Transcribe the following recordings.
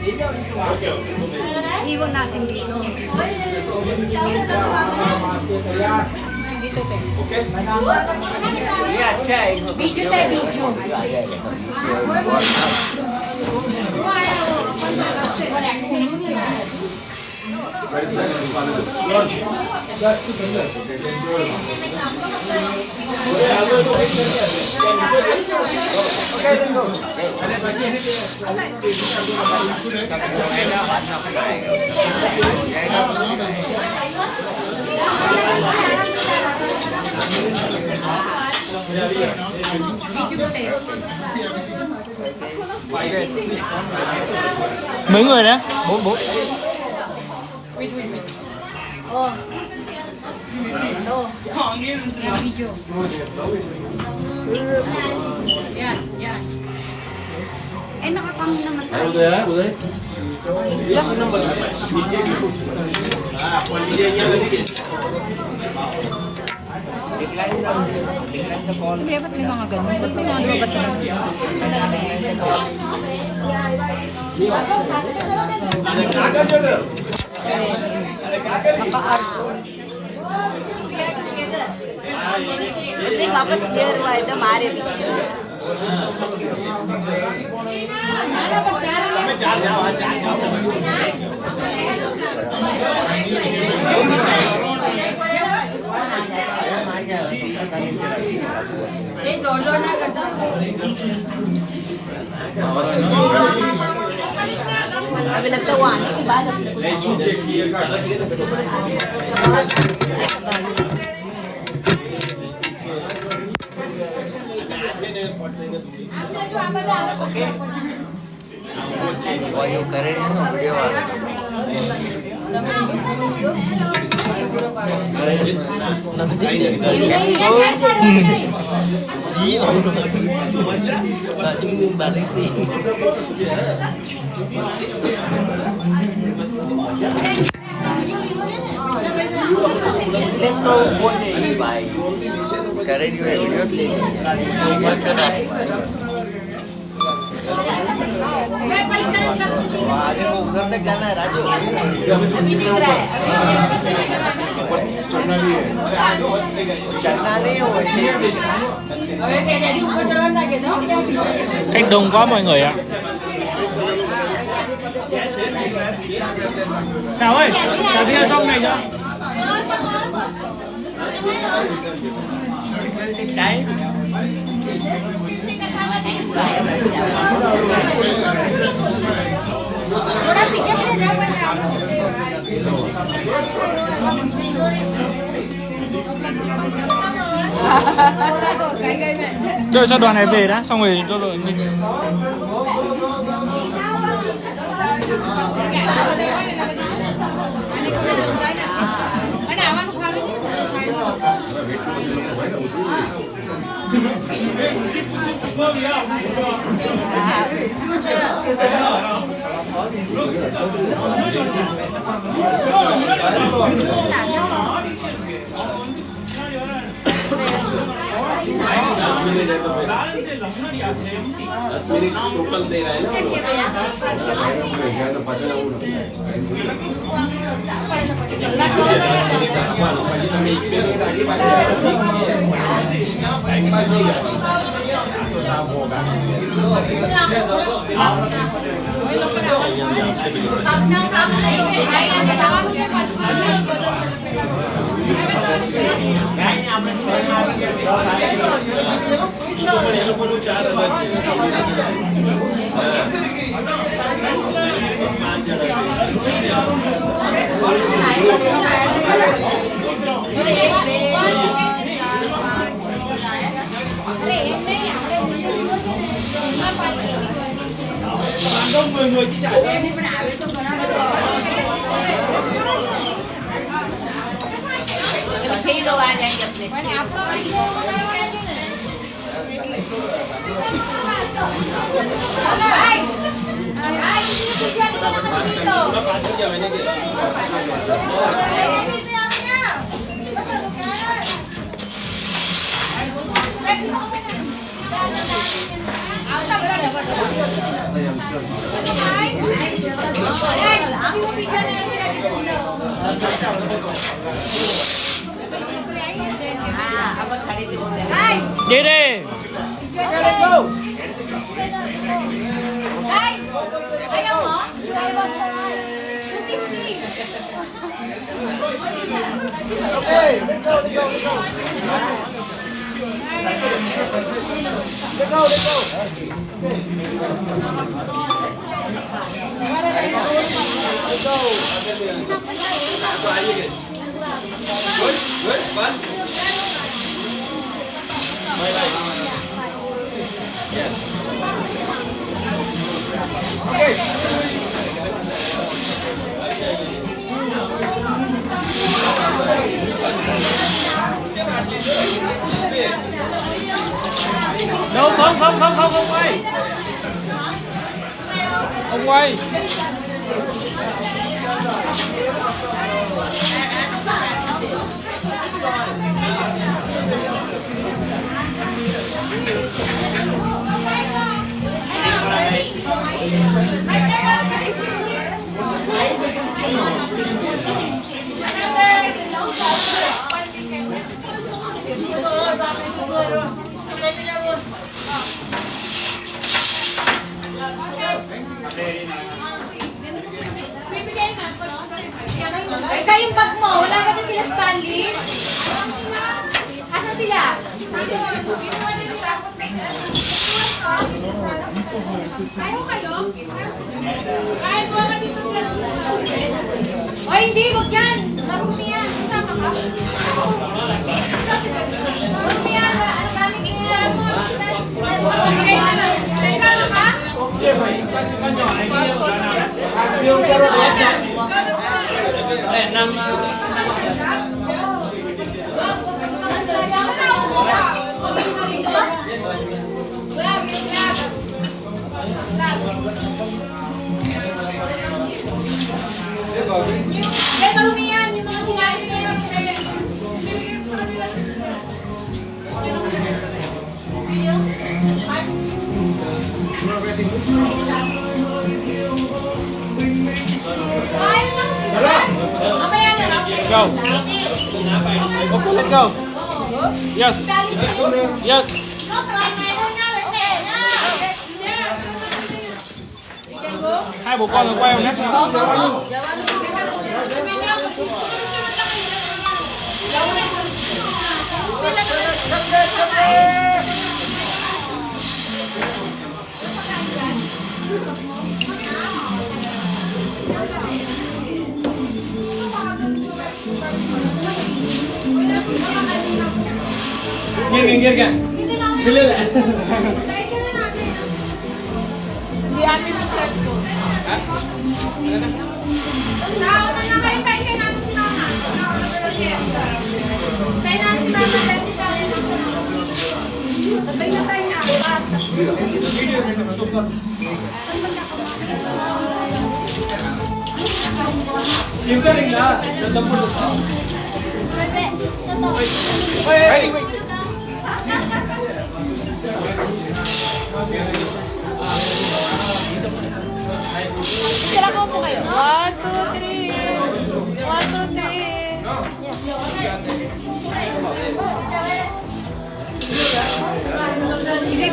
Iwan natin dito. Dito, pe. ये अच्छा है Video tayo, video. Mấy người đấy? Bốn. Yan, video. Yan, yan. Eh, nakakami naman tayo. Udah ya, udah. Dia nomor ah, kualitasnya lagi. Hindi, ba't may mga ganun? Ba't may mga lumabas na ganun? Madami yan. Ada kaget juga. नहीं वापस क्लियर हुआ है तो मारे भी दौड़ ना करता अभी लगता है वो आने के बाद वो करे ना वीडियो वाला करे वीडियो आगे वो उधर तक जाना है राजू अभी दिख रहा है चढ़ना भी है चढ़ना नहीं है वो ऊपर चढ़वाना के दो Cách đông quá mọi người ạ. Thảo ơi, Thảo đi ở trong này nữa. trái थोड़ा पीछे भी जा Chơi cho đoàn này về đã, xong rồi cho đội mình. Minute है तो फिर 10 मिनट टोटल दे रहा है ना પછી તમે એક બે મિનિટ આગે પાછળ ટાઈમ પાસ નહીં કરતી આ તો સાફ હોગા આપણે 6 માં આવી ગયા 10 તો પણ એ લોકોનું 4 અલગ छह लोग आ जाएंगे अपने Kita berada pada Abang kali din mo. Đi đi. Let's go. Ayaw mo? Okay, let's go. Good, one. Đâu không quay. Không quay. Ikaw yung bag mo, wala ba na sila Stanley? Asan sila? O hindi, wag yan. Marumi yan. Kasama ka? Marumi yan. Ang daming iyan. Kasama ka? Eh, marumi yan. Yung mga ginamit na yun. Mamaya na lang. Go. Okay, let's go. Yes. Yes. Hai bố con quay không nhé? Nghiêng kìa. Đi lên lại. Hindi amin yung thread ko. Nauna na kayo, tayo kayo namin si Mama. Tayo namin si Mama, tayo si Tari. Sabay na tayo na. Kiếm cái hình đó. Đừng đâm một Sila ko po kayo. 1, 2, 3. 1, 2, 3.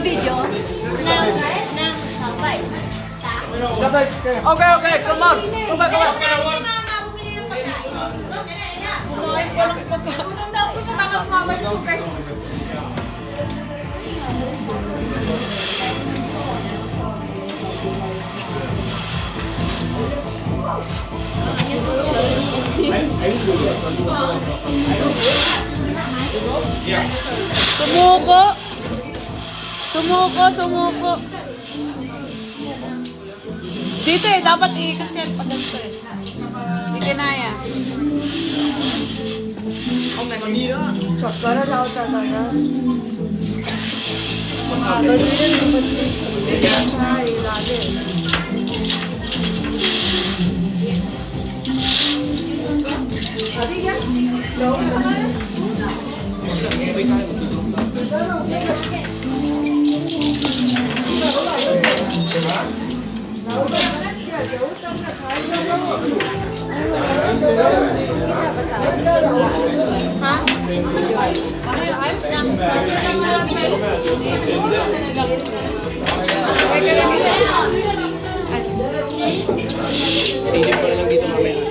Video? Ng sabay. Okay, come on. Come on. Gutom daw po siya, tapos mama yung sugar. Sumuko. Dito eh, dapat iikat yan pag ganito eh. Hindi kinaya. Chakra raw talaga. Ganyan yung ba't ay lagi. Silip ko na lang dito mamaya.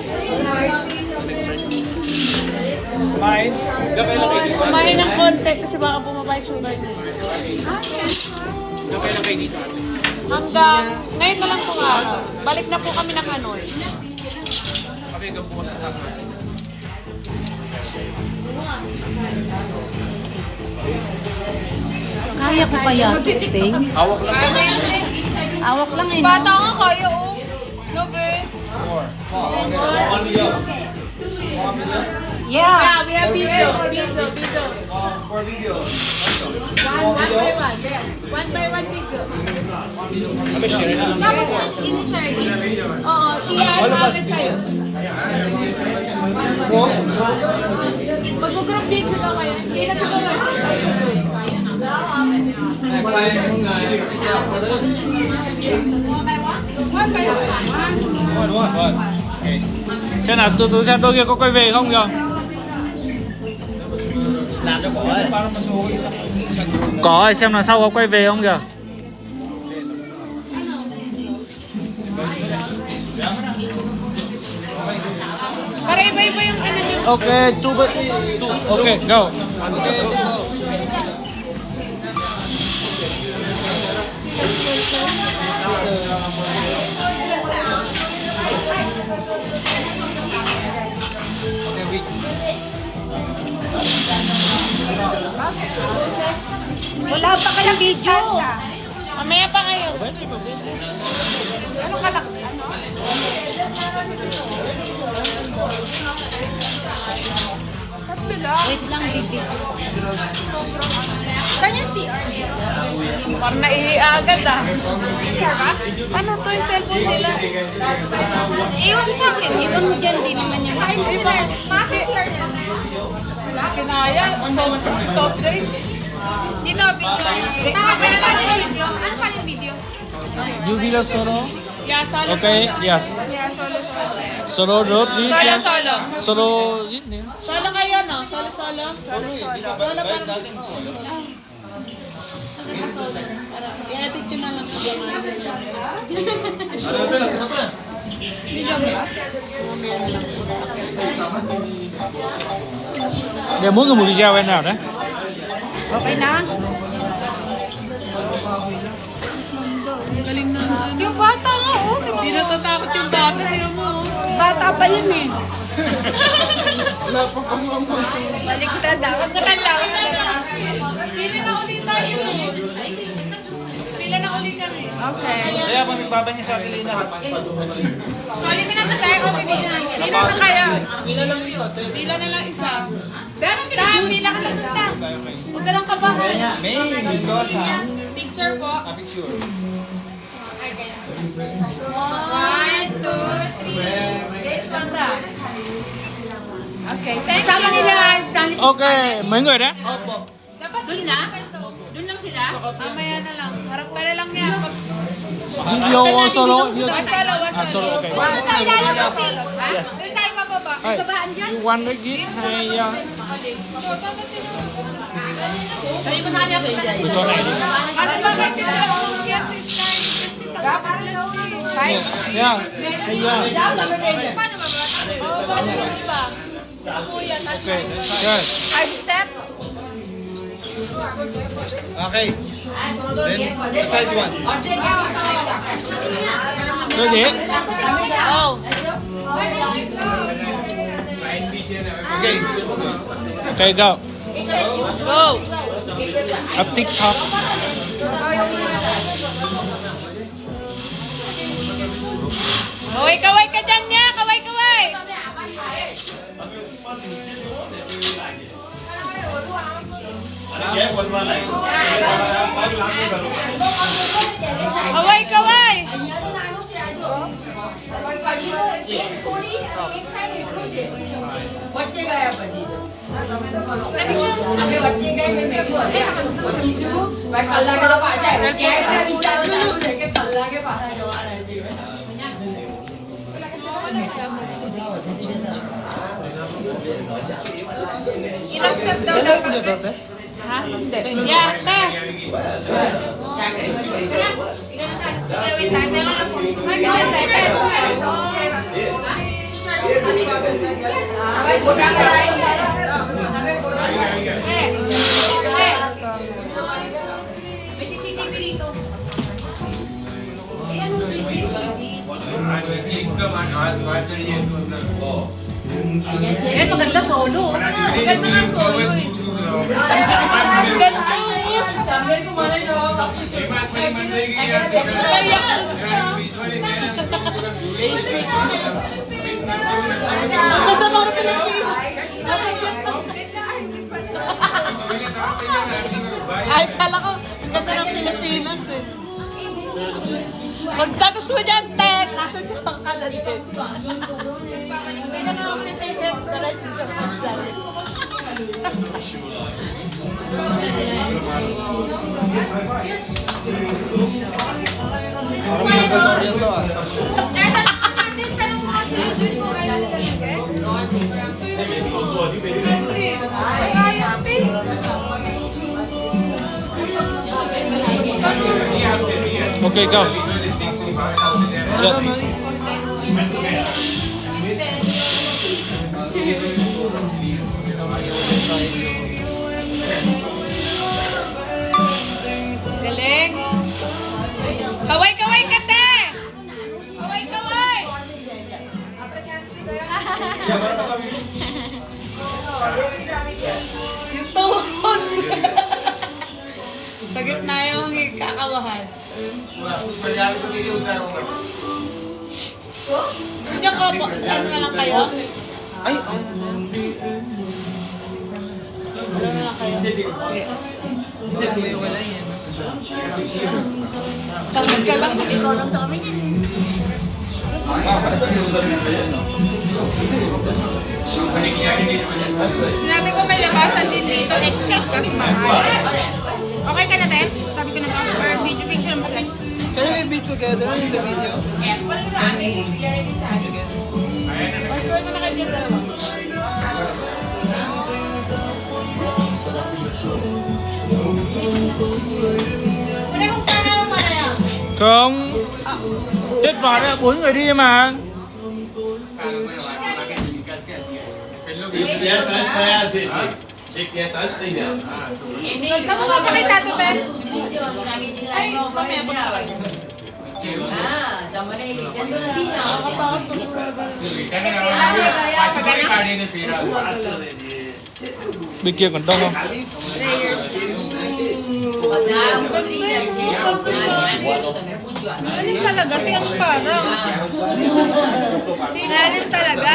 Kumain? Gapay lang kayo dito. Kumain ng konti kasi baka bumaba yung sugar niya. Gapay lang kayo dito. Hanggang ngayon na lang po araw. Balik na po kami ng Hanoi. Kami hanggang bukas sa tanghal. Kaya ko kaya ito, Hawak lang. Awak lang eh. Bata nga kaya oh. No, be. Yeah. Yeah, we have video. For video. One by one. Yes. One by one video. Kami share na lang. Ini share din. Oo, i-add sa'yo. Mag-group video daw kayo. Hindi na siguro. Xem nào, từ xem đôi kia có quay về không kìa? Làm cho có ấy. Có ấy, xem là sau có quay về không kìa? Para iba-iba yung ano nyo. Okay, okay, go. Wala pa kayong video. Mamaya pa kayo. Ano kalaki? Tatlo lang. Wait lang, dito. Kanya CR. Parang naihiya agad ah. CR ba? Ano to yung cellphone nila? Iwan sa akin. Iwan mo dyan, di naman yan. Ay, iba. Bakit CR na? Wala? Kinaya, soft drinks. Hindi na video. Nakakaya na yung video. Ano pa yung video? You video solo? Yeah, solo. Okay, yes. Yeah, solo. Solo group, this Solo, yes. solo. Solo, yun yun. Solo kayo, no? Solo. Solo parang... I-edit ko na lang. Video ba? Để mỗi người một video bên nào đấy? Okay na? Galing na. Yung bata nga, oh. Hindi natatakot yung bata. Tingnan mo, oh. Bata pa yun eh. Baligtad na. Huwag ka tanda. Pila na ulit tayo. Pila na ulit kami. Okay. Kaya kung nagbaba niya sa akin, Lina. Sorry ka na sa tayo. Pila na kaya. Pila lang isa. Pila na lang isa. Pero sila pila ka lang. Huwag ka lang kabahan. May, Mendoza. Picture po. Picture. 1, 2, 3. Yes, banda. Okay. Thank you. Sama nila. Okay, mấy người đấy? Opo. Dapat doon na? Doon lang sila? Mamaya na lang. Harap ka na lang niya. Video solo? Video. Wasalo. Solo, okay. Doon tayo lalabas eh. Doon tayo pababa. Hey, Babaan dyan? you want to get hay Sabi mo sa kanya ko yun dyan. chỗ này đi. Ano ba kayo yan sa Sky? Yeah, yeah. Paano ba ba? Oo, paano ba? Okay, good. 5 step? Okay. Then, side one. Good gì? Oh. Okay. Okay, go. Go. Up TikTok. Kaway ka dyan niya. Kaway. Kaway. बच्चे गया પછી અમે વચ્ચે ગઈ મેં કીધું પછી શું ભાઈ કલાકે તો પાછા આવ્યા ક્યાંય ઉડાડો કે કલાકે પાછા જવાના છે Ilang step daw Ano dapat? niyo dati? Ha? Hindi. Yeah, te. Wait lang, meron lang po. Ay, te, te. May CCTV dito. Eh, maganda solo. Maganda nga solo eh. Ang ganda eh. Kami kumalay na ako. Basic. Ang ganda ng Pilipinas. Ay, kala ko, ang ganda ng Pilipinas eh. Magtagos mo dyan, Ted! Nasaan ka ang kalan, Ted? Hindi na naman ulit yung head. Diretso siya pa dyan. Parang mandatory to ah. Okay, go. Yeah. Galing! Kaway-kaway ka, te! Kaway-kaway! Yung tuhod! Sa gitna yung kakawahan. Gusto niyo ko po, ano na lang kayo? Ay, Ano na lang kayo? Sige. Tawag ka lang. Ikaw lang sa amin yan eh. Sinabi ko may labasan din dito, except kasi mahal. Okay ka na, te? Sabi ko na to, or video picture mo sa can we be together in the video? Can we be together? Password mo na kayo dyan dalawa. Parehong pangalan mo na yan. Không. Chết vào đấy, 4 người đi mà. Yan, taas pa yan, check yan, taas na yan. Saan mo mapakita to, te? Ay, mamaya po na. Ah, tama na yun. Ganda na din ah. Bên kia còn đông không? Galing talaga, tingnan mo parang. Galing talaga.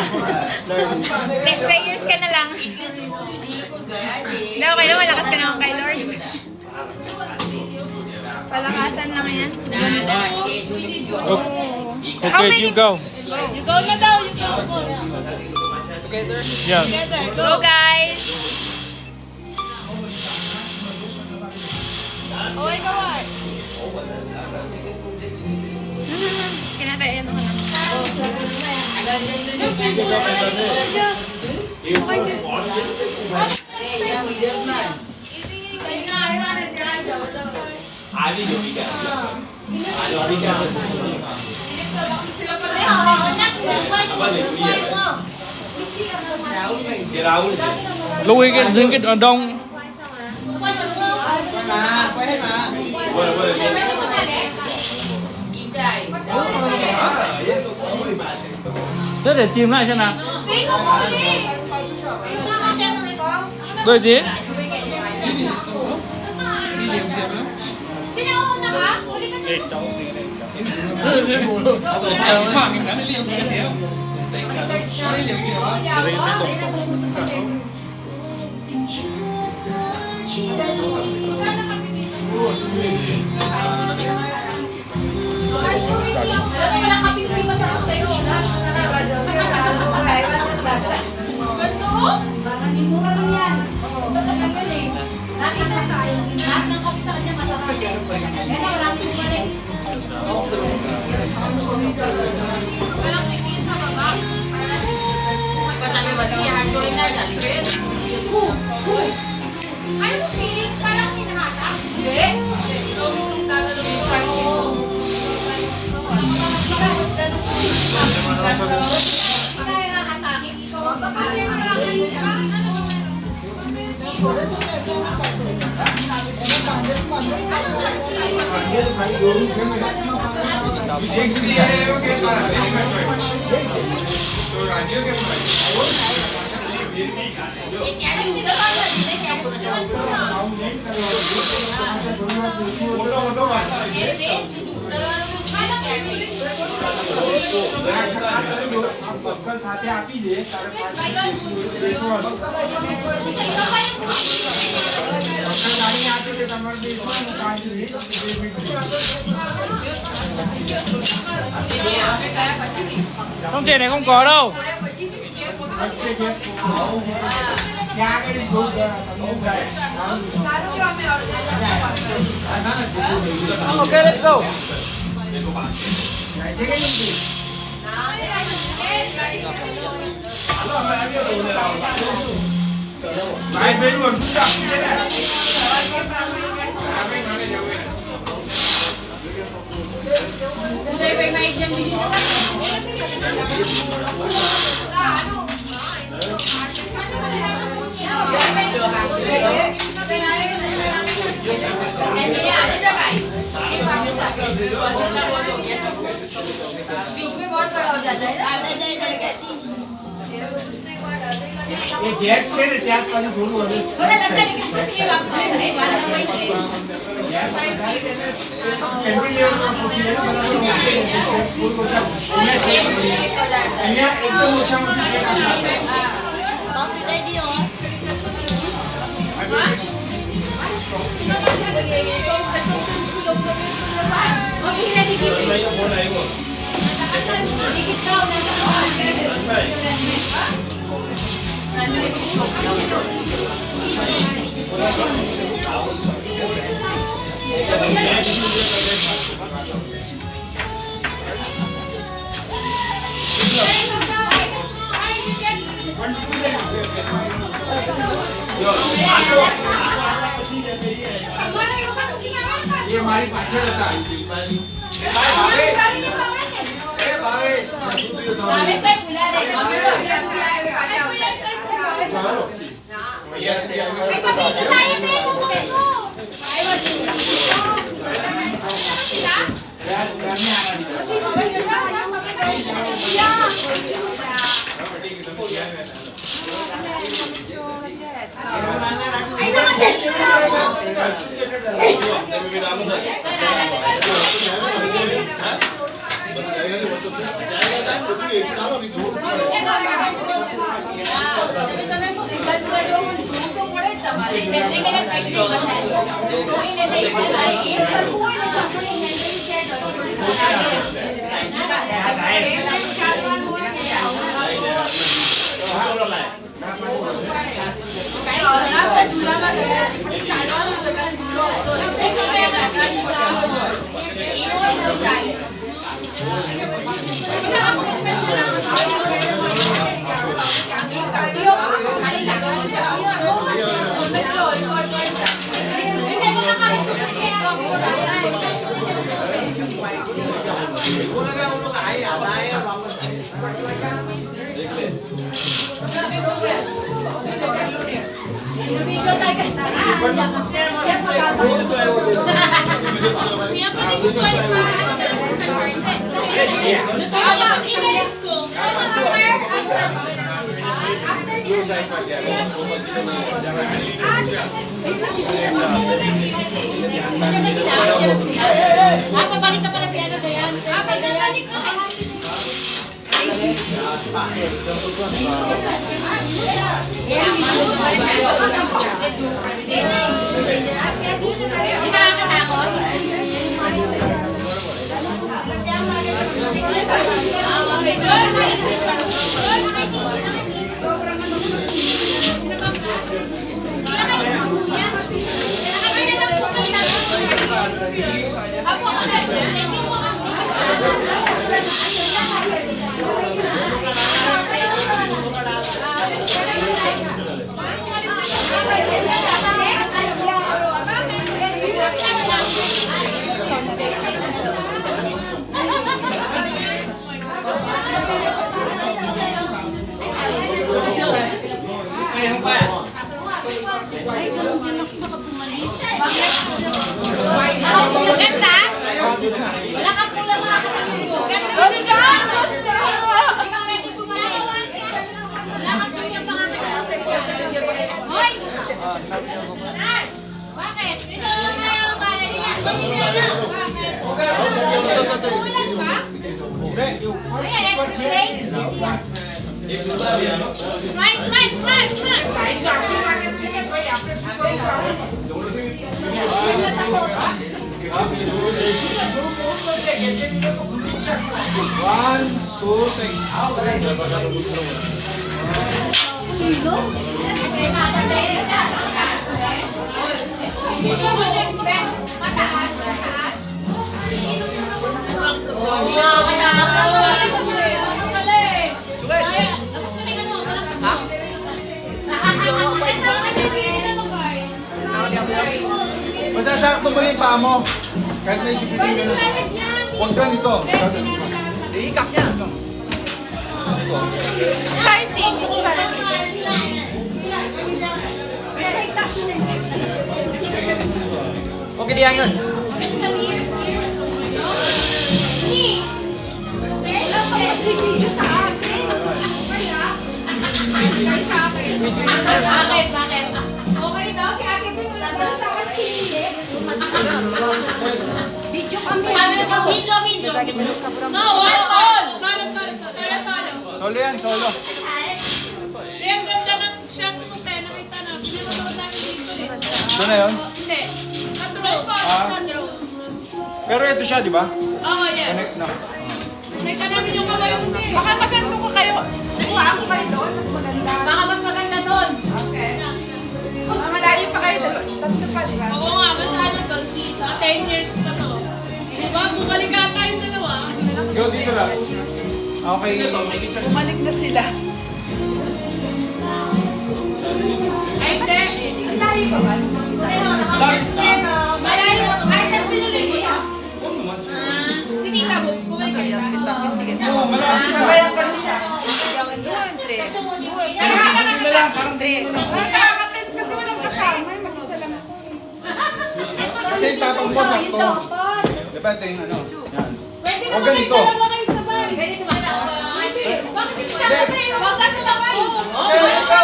Next 3 years ka na lang. Hindi, okay lang, malakas ka naman kay Lord. Palakasan lang yan. Okay, you go. You go na daw, you go. Together? Yeah. Together, go guys! Kaway, kaway! Kinatayan mo na. Ali jogi ka. Ali jogi ka. Sila pa rin. Apa ni? Si Raul. Lui cái dính cái ở đông. Boleh, boleh. Thế để tìm lại xem nào. Đôi tí. Sinauna ka? Uli ka Để cháu đi, để cháu. Wala ka pinoy masarap sa'yo. Masarap. Gusto? Parang imura lang yan. Nakita tayo. Lahat ng kape sa kanya masarap. Kaya marami mo pa rin. Walang tingin sa baba. Patami ba siya? સાથે આપી દે không tiền này không có đâu. Ok, let's go. ભાઈ બેન બોલ ઉદયભાઈમાં એક જણ બીજું बीच में बहुत बड़ा हो जाता है એ ગેપ છે ને ત્યાં પાછું થોડું હવે કેન્ટિલેવરમાં પૂછી લે અહીંયા એકદમ ઓછામાં ये हमारी पाछे रहता है Papakita pala si ano Dayan. One, two, three. Basta sakto mo yung paa mo. Kahit may gibitin ka na. Huwag ganito. Iikak yan. Exciting. Okay diyan yun. Bakit? Okay daw, si Ate Pin wala daw sa akin pinili. Video. No, one all. Solo. Solo yan, solo. Ang ganda ng shot mo tayo. Nakita na. Pinapanood namin dito eh. Doon na yun. Hindi. Control. Pero ito siya, di ba? Oo, yan. Connect na. Nakita namin yung kamay mo eh. Baka maganda ko kayo. Nakuhaan ko kayo doon. Mas maganda. Baka mas maganda doon. Okay. Malayo pa kayo doon. Tatlo pa, di ba? Oo nga, basta ano doon, Mga 10 years pa to. Diba? Bumalik ka tayong dalawa. Go, dito lang. Okay. Bumalik na sila. Ay, hindi. Malayo pa ba? Malayo. Ay, nagpinuloy mo yan. Si Tita mo, bumalik ka rin ba? Sige. Oo, malapit na. Sigawan doon, tre. Dito na lang, parang Nakaka-tense kasi walang kasama. Mag-isa lang ako. kasi yung tapang mo, sakto. Diba ito yung ano? Yan. Pwede O naman ganito. kayo dalawa kayo sabay. Pwede tumasama. Bakit hindi sasabay? Huwag ka sasabay. Okay, go!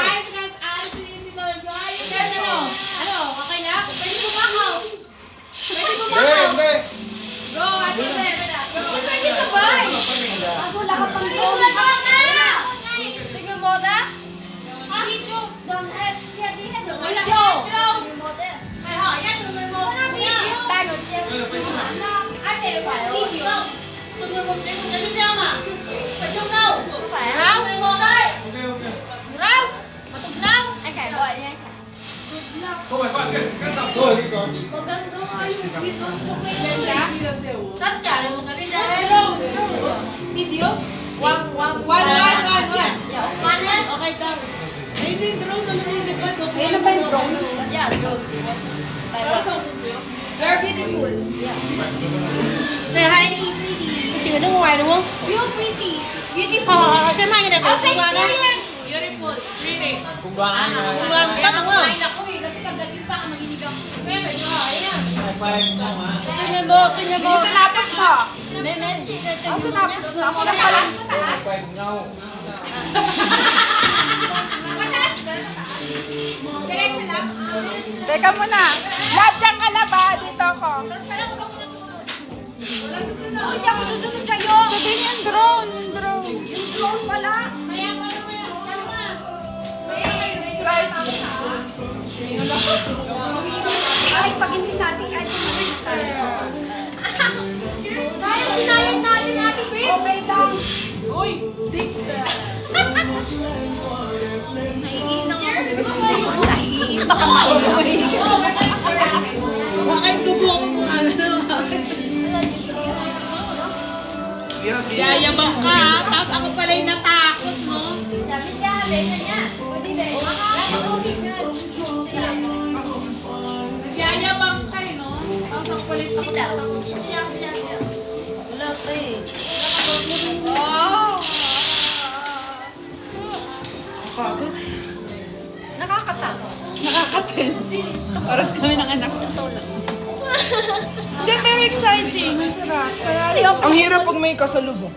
Ay, trans-alis ni Tito Joy. Guys, ano, okay na? Pwede bumakaw. Pwede Hindi, bumakaw. hindi. Go, Ate Fer. Pwede sabay. Wala ka pang Tingnan mo na. Tingnan mo na. Video. Video. Ate, mas video. Raw. Matugnaw. Video? One. Okay, daw. Hindi yung drone naman yung diba? Ayun na ba yung drone? Yeah, drone. You're beautiful. Say hi to Pretty. Chị người nước ngoài đúng không? You're pretty. Beautiful. Xem hai người đẹp How's ở xung quanh đó. experience? Beautiful. Pretty. Kung doon Kung lang Kaya ka nga mo. kumain ako eh, kasi pagdating pa ka maginig ako. Tingnan mo. Dito tapos mo. Ako tapos mo. Ako na pala. Mataas ka? Diretso lang. Teka muna. Lab, dyan ka lab ha. Dito ako. Tapos ka lang, huwag ako nagsunod. Wala susunod. Hindi ako susunod sa'yo. Sabihin yung drone. Yung drone pala. Kaya pa naman yan. Kalma. May strike. Ay, pag hindi natin kahit Dahil sinayad natin natin, babe. okay lang. Uy! Naiisang ako. Baka yung dugo ko kung ano naman. Yayabang ka ha. Tapos ako pala yung natakot mo. Sabi siya, besa niya. Pwede ba? Makakapag-usik na. Sila. Yayabang ka eh, no? Tapos ako pala yung Sila. Wala pa eh. Wow! Nakakatakot. Nakaka-tense. Oras kami ng anak ko. Hindi, pero exciting. Masarap. Ang hirap pag may kasalubong.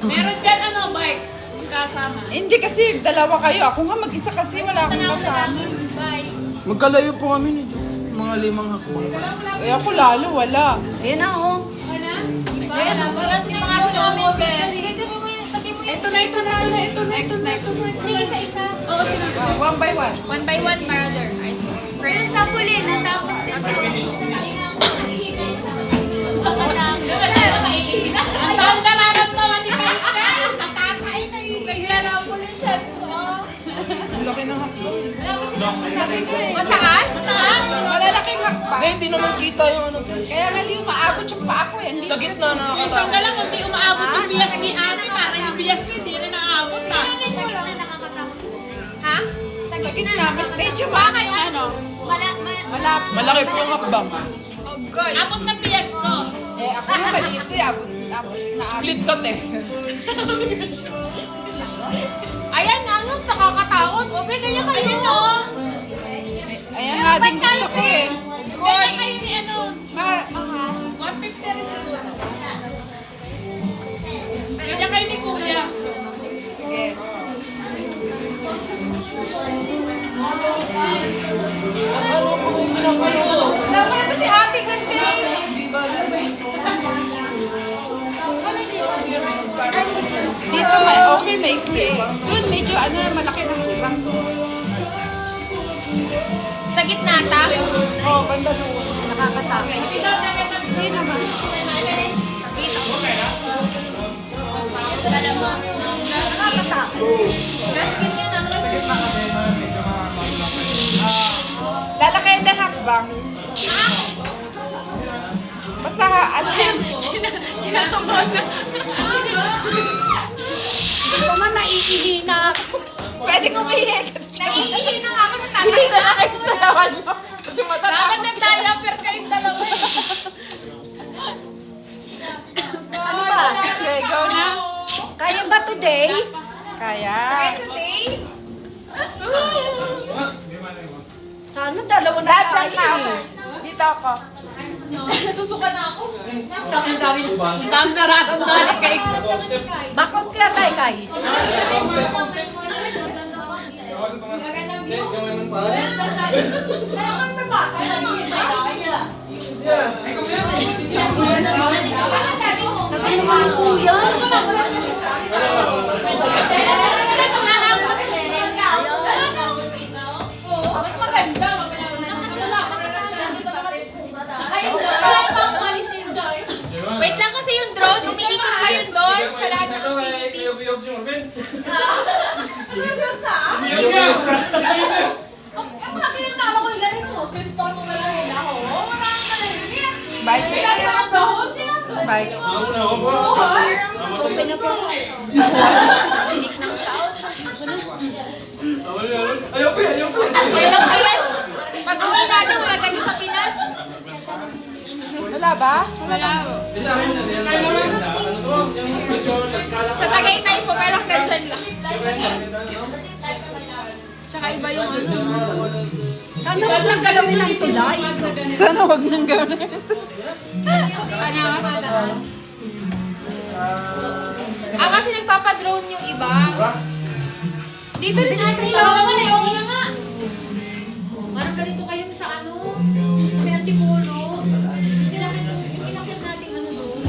Meron dyan ano, bike. Magkasama. Hindi kasi dalawa kayo. Ako nga mag-isa kasi wala akong Tanaw sa kasama. langit. Bye. Magkalayo po kami nito. Mga 5 hakbang pa. Eh ako lalo, wala. Ayun na oh. Wala? Kasi yung mga namin, sabi mo yung ito na. Hindi, isa-isa. Oo, One by one. One by one, brother. Pero sa huli, natapos din. Ang dami na nararamdaman ni Kate. Tatatay na yung naglalaw ko ng chat ko. Ang laki ng hakbang. Mataas? Mataas? Malalaking hakbang. Hindi naman kita yung ano. Kaya nga di umaabot yung paa ko eh. Sa gitna na Isang ka lang, hindi umaabot yung bias ni ate. Parang yung bias ko, hindi rin naaabot ha. Ha? Sa gitna, medyo malaki yung ano. Malaki po yung hakbang. Oh, God. Abot ng bias ko. Eh, ako yung maliit eh. Abot na. split cut eh. Ayan, ano, nakakatakot. Okay, ganyan kayo. Ayan nga din gusto ko eh. Ganyan kayo ni ano. Ma 150 rin siguro. Ganyan kayo ni Kuya. sige. Dapat ito si Ate Gans kayo. Dito may okay, may ikli. Doon medyo ano, malaki na hakbang. Sa gitna, ta? Oo, banda doon. Nakakatakot. Hindi naman. Raskin yan, ano? Lalaki na hakbang. Basta ano yan. Hindi pa man naiihi na ako. Pwede ko mahihi kasi Naiihi na nga ako ng hindi tatay. na kasi sa lawan mo. Kasi Dapat matatakot. nag-diaper kayong dalawa. Ano ba? Okay, go na. Kaya ba today? Kaya. Today? Sana dalawa na tayo. Dito ako. Nasusuka na ako. Ang dami nararamdaman ni Kate. Bakit kaya tayo kay? Kailangan pa ba? Mas maganda. Wait lang kasi yung drone, umiikot pa yun doon sa lahat ng activities. Mga tinatalo ko yung ganito. Simple ko lang yun ako. Wala ka na yun. Bye. Bye. Sinig ng sound. Ayoko. Kailang Pinas? Pag-uwi natin, wala tayo sa Pinas. Wala ba? Wala. Sa Tagaytay po, pero hanggang dyan lang. Tsaka iba yung ano. Sana wag nang galawin ng tulay. Sana wag nang gawin. Kasi nagpapadrone yung iba. Dito rin natin. Ayoko na nga. Parang ganito kayo sa ano? Sa may antipolo. Inakit natin ano doon.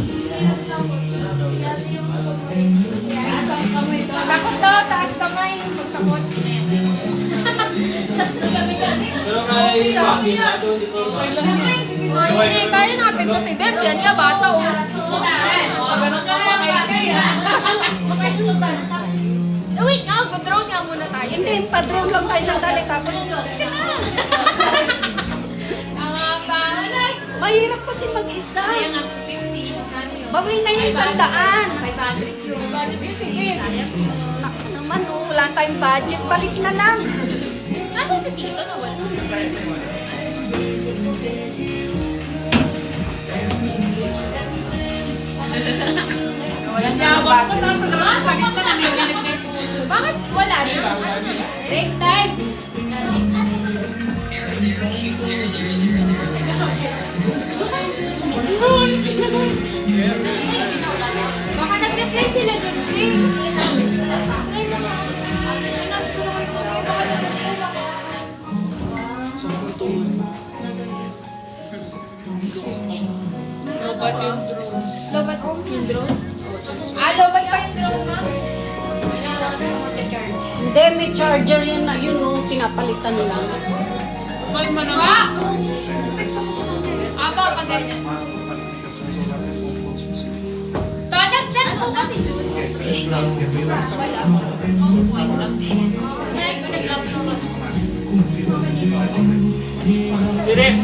Takot daw, taas kamay. Magtakot. Pero kay Maki na doon dito. Hindi, kaya natin ito. Bebs, yan ka, bata o. Wait nga, mag-drone nga muna tayo. Hindi, padrone lang tayo sandali tapos. Mga panas. Mahirap kasi mag-isa. Kaya nga, 50. Magkano yun? Bawin na yung 100. 500 yun. Magkano beauty, babe? Naku naman, oh, wala tayong budget. Balik na lang. Nasa si Tito na wala. Yabang ko, tapos naman sa gitna, nanginginig na yung puso. Bakit wala na? Break time. Baka nag-reply sila dun, Trey. Lobat yung drone. Lobat yung drone? Lobat pa yung drone na? Ilang oras mo charge? Hindi, may charger yan na. Yun, no, pinapalitan lang. May manama. Aba, pag ganyan. Nag-chat po ba si June? Wala. Direk.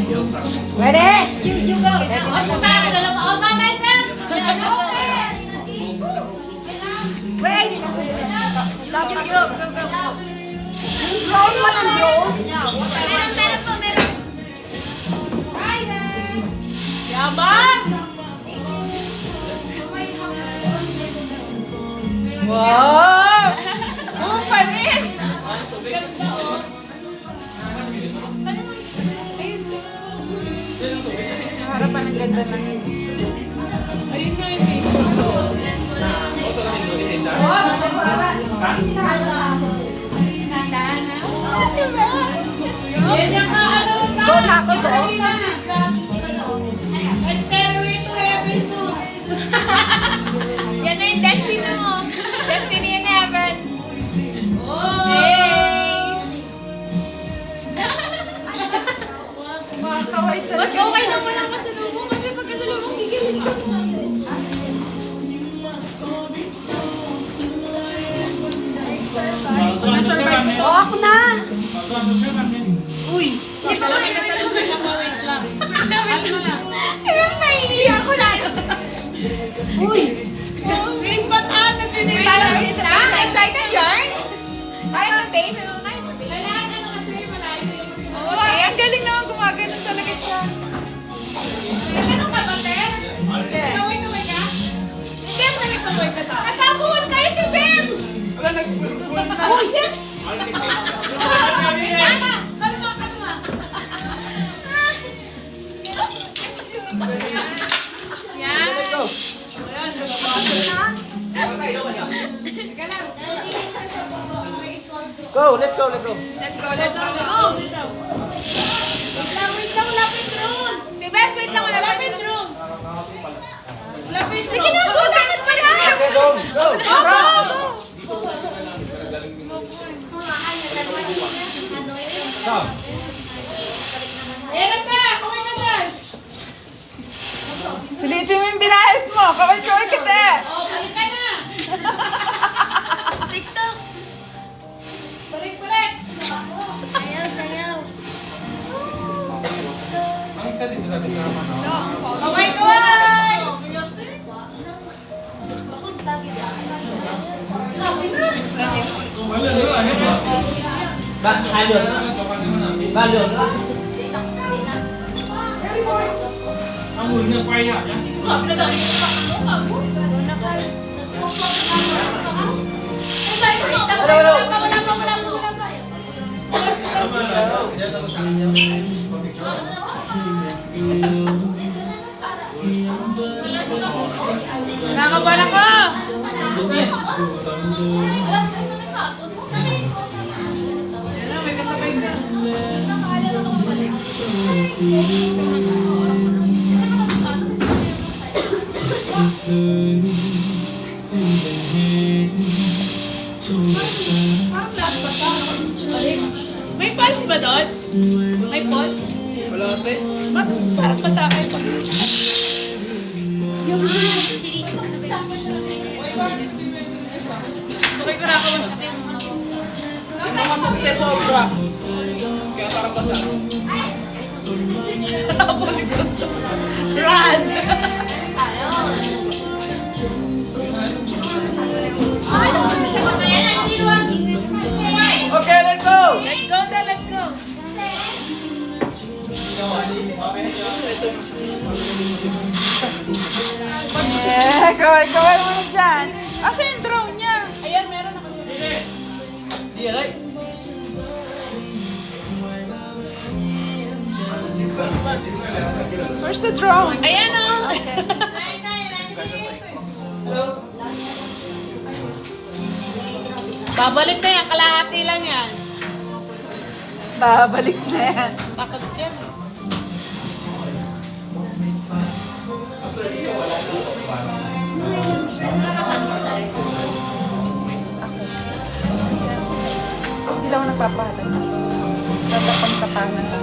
Ready? You go. Punta ako na lang. All by myself. Wait! You go. Drone mo ng drone? Meron po, meron. Hi, guys. Yaman! Wow! Oh, panis! Sa harapan ang ganda ng ayun na yun. Yan yung ano na. Doon ako doon. Stairway to heaven mo. Yan na yung destiny mo. Destiny in heaven. Oh! Mas okay na walang kasalubong kasi pag kasalubong gigilid ka mo. Oo, ako na. Uy. Hindi pa kami nasalubay lang. Wait lang. Kalma lang. Ayun, naiiyak ko na. Uy. Wait, ba't nag-video Wait lang, excited yarn. Kahit na day, sabi ko kahit na day. Kailangan ano kasi malayo yung kasi. Oo, day. Ang galing naman gumaganon talaga siya. May ganun ka ba, Te? Kaway-kaway ka? Hindi, kaway ka ta. Nagkabuhon kayo si Bims! Oh, yes! Kalma, kalma. Yan. Go, let's go, let's go. Let's go. Wait lang, lapit drone. Si Bims, wait lang. Lapit drone. Lapit drone. Sige na, go. Dapat pa na. Okay, go, go. Go. Stop. Ayan na, Te. Kaway ka, Te. Sulitin mo yung binahit mo. Kaway-kaway ka, Te. Oh, balik ka na. TikTok. Balik. Sayaw. Ang isa dito natin sa naman, no? Kaway-kaway. Balon. Balon. Ang ulo pa yan. Nakakabahan ako. May kasabay ka. May pulse ba doon? May pulse? Wala, Te. Parang pa sa akin. Sukay ko na ako. Hindi mo ka sobra. Kaya parang bata. Run! Okay, let's go. Let go na, let go. Kaway mo na dyan. Asa yung drone niya? Ayan, meron na kasi. Di, right? Where's the drone? Ayan o. Babalik na yan, kalahati lang yan. Babalik na yan. Takot yan. nagpapahatan. Tatapang-tapangan lang.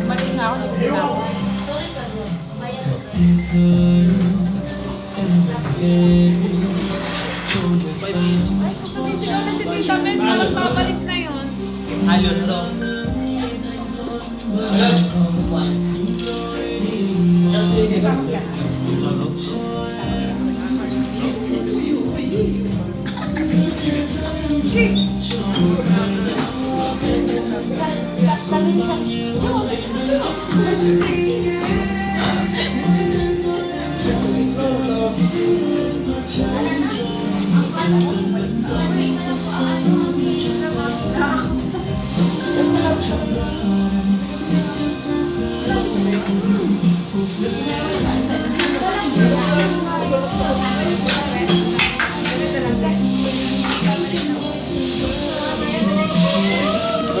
Mali nga ako, hindi ko tapos. Sumisigaw na si Tita Mel, parang babalik na yun. Halo na to.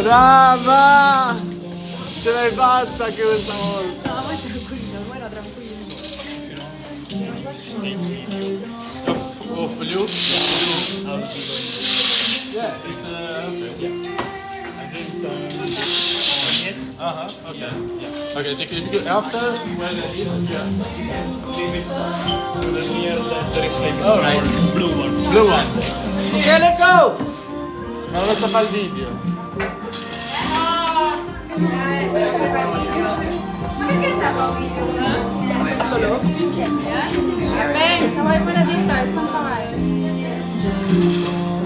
Brava! Ce l'hai fatta che questa volta! Of blue? Yeah, it's okay. Okay. Okay, take it after when I eat, yeah. There is like All right. blue one. Blue one. Okay, let's go! Non lo fa il video. Peng, kaway mo na dito. Isang kaway.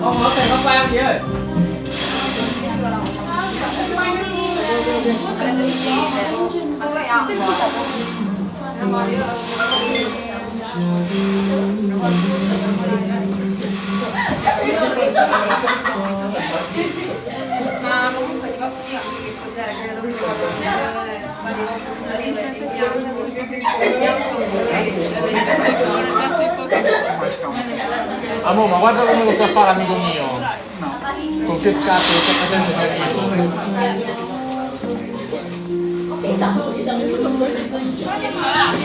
Không có xe có bao gì ơi. Ma comunque ti posso dire anche che cos'era, che non mi ricordo Amore, ma guarda come lo sa fare amico mio. Con che scatto lo sta facendo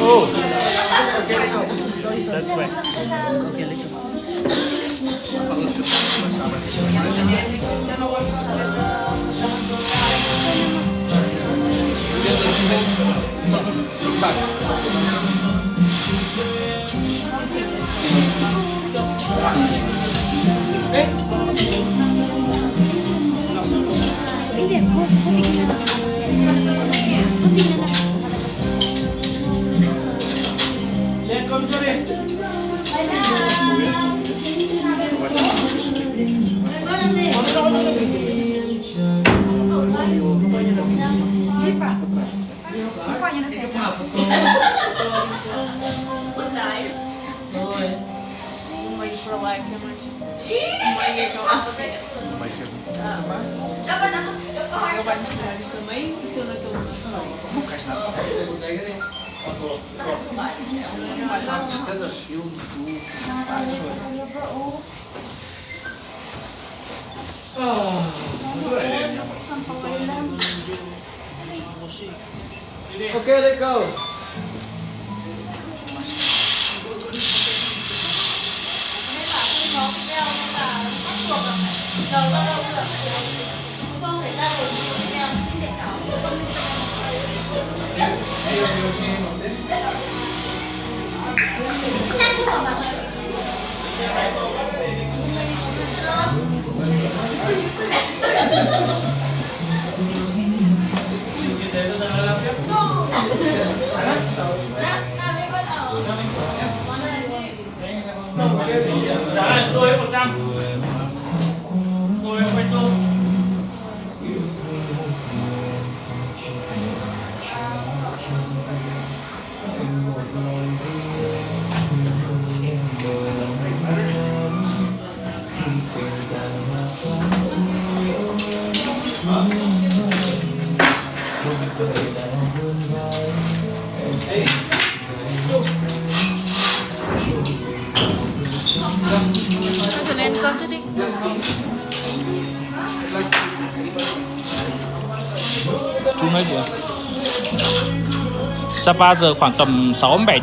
Oh! That's right. Hindi, buti na lang ako siya. Buti na lang ako malabas na siya. Lihat kau tu deh. Hindi pa. Kuha niya na siya. Okay, let's go! Jangan, tôi 100. Tôi quay tôi. Chú nói gì ạ? Sapa giờ khoảng tầm 6-7 độ.